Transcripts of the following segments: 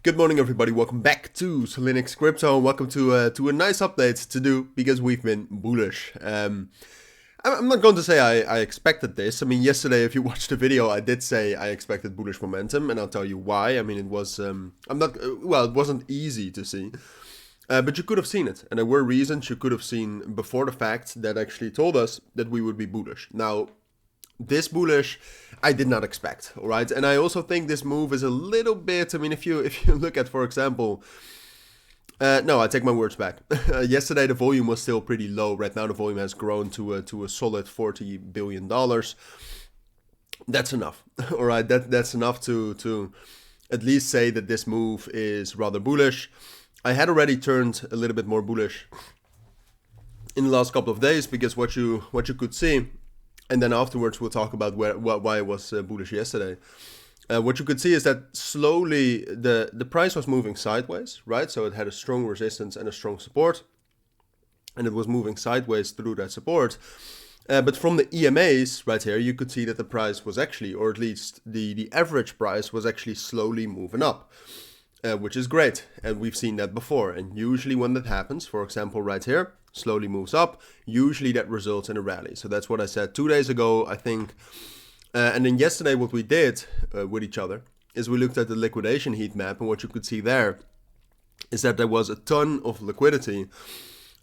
Good morning, everybody. Welcome back to Cilinix Crypto. Welcome to a nice update to do because we've been bullish. I'm not going to say I expected this. I mean, yesterday, if you watched the video, I did say I expected bullish momentum, and I'll tell you why. I mean, it was it wasn't easy to see, but you could have seen it, and there were reasons you could have seen before the fact that actually told us that we would be bullish. Now, this bullish, I did not expect, all right? And I also think this move is a little bit, I mean, if you look at, for example, no, I take my words back. Yesterday, the volume was still pretty low. Right now, the volume has grown to a solid $40 billion. That's enough, all right? That's enough to at least say that this move is rather bullish. I had already turned a little bit more bullish in the last couple of days because what you could see, and then afterwards we'll talk about why it was bullish yesterday. What you could see is that slowly the price was moving sideways, right? So it had a strong resistance and a strong support, and it was moving sideways through that support. But from the EMAs right here, you could see that the price was actually, or at least the average price was actually slowly moving up, which is great. And we've seen that before. And usually when that happens, for example, right here, slowly moves up, usually that results in a rally. So that's what I said 2 days ago, I think. And then yesterday what we did with each other is we looked at the liquidation heat map, and what you could see there is that there was a ton of liquidity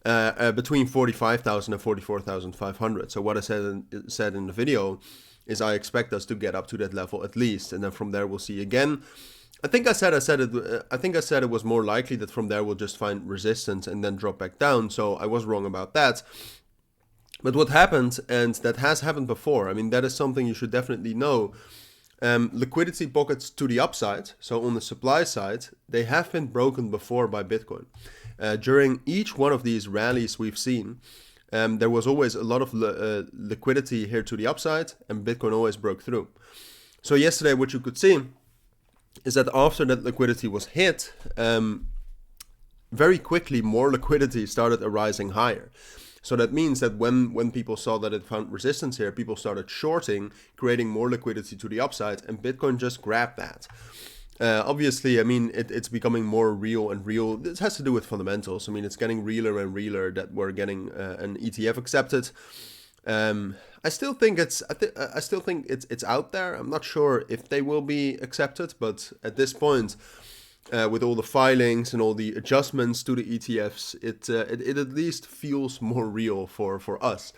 between 45,000 and 44,500. So what I said in the video is I expect us to get up to that level at least, and then from there we'll see again. I think I said it was more likely that from there we'll just find resistance and then drop back down. So I was wrong about that. But what happened, and that has happened before, I mean, that is something you should definitely know. Liquidity pockets to the upside, so on the supply side, they have been broken before by Bitcoin. During each one of these rallies we've seen, there was always a lot of liquidity here to the upside, and Bitcoin always broke through. So yesterday what you could see is that after that liquidity was hit, very quickly more liquidity started arising higher. So that means that when people saw that it found resistance here, people started shorting, creating more liquidity to the upside, and Bitcoin just grabbed that. Obviously, I mean, it's becoming more real and real. This has to do with fundamentals. I mean, it's getting realer and realer that we're getting an ETF accepted. I still think it's out there. I'm not sure if they will be accepted, but at this point, with all the filings and all the adjustments to the ETFs, it at least feels more real for us.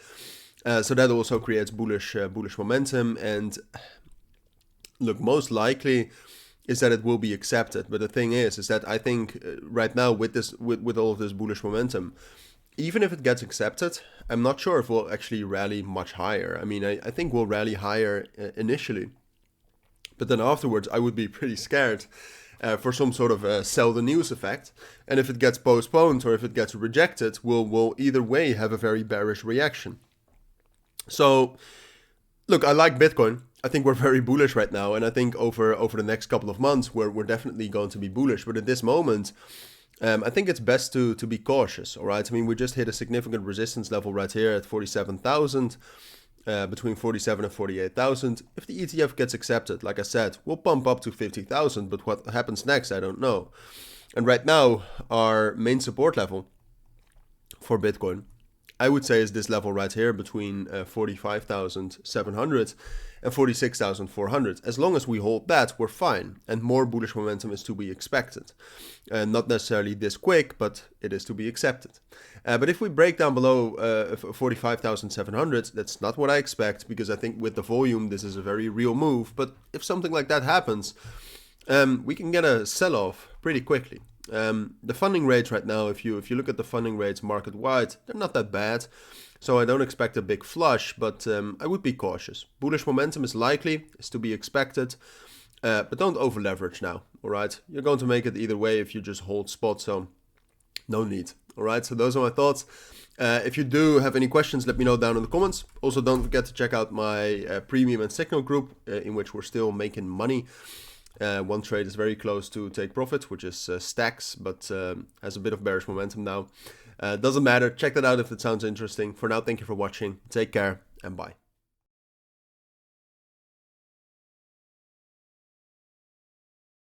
So that also creates bullish momentum. And look, most likely is that it will be accepted. But the thing is that I think right now with all of this bullish momentum, even if it gets accepted, I'm not sure if we'll actually rally much higher. I mean, I think we'll rally higher initially, but then afterwards I would be pretty scared for some sort of sell the news effect. And if it gets postponed or if it gets rejected, we'll either way have a very bearish reaction. So look, I like Bitcoin. I think we're very bullish right now, and I think over the next couple of months we're definitely going to be bullish. But at this moment, I think it's best to be cautious, all right? I mean, we just hit a significant resistance level right here at 47,000, between 47 and 48,000. If the ETF gets accepted, like I said, we'll pump up to 50,000, but what happens next, I don't know. And right now, our main support level for Bitcoin, I would say, is this level right here between 45,700 and 46,400. As long as we hold that, we're fine. And more bullish momentum is to be expected. Not necessarily this quick, but it is to be accepted. But if we break down below 45,700, that's not what I expect, because I think with the volume, this is a very real move. But if something like that happens, we can get a sell-off pretty quickly. The funding rates right now, if you look at the funding rates market-wide, they're not that bad. So I don't expect a big flush, but I would be cautious. Bullish momentum is likely, is to be expected, but don't over leverage now, all right? You're going to make it either way if you just hold spot, so no need, all right? So those are my thoughts. If you do have any questions, let me know down in the comments. Also, don't forget to check out my premium and signal group, in which we're still making money. One trade is very close to take profit, which is Stacks, but has a bit of bearish momentum now. Doesn't matter. Check that out if it sounds interesting. For now, thank you for watching. Take care and bye.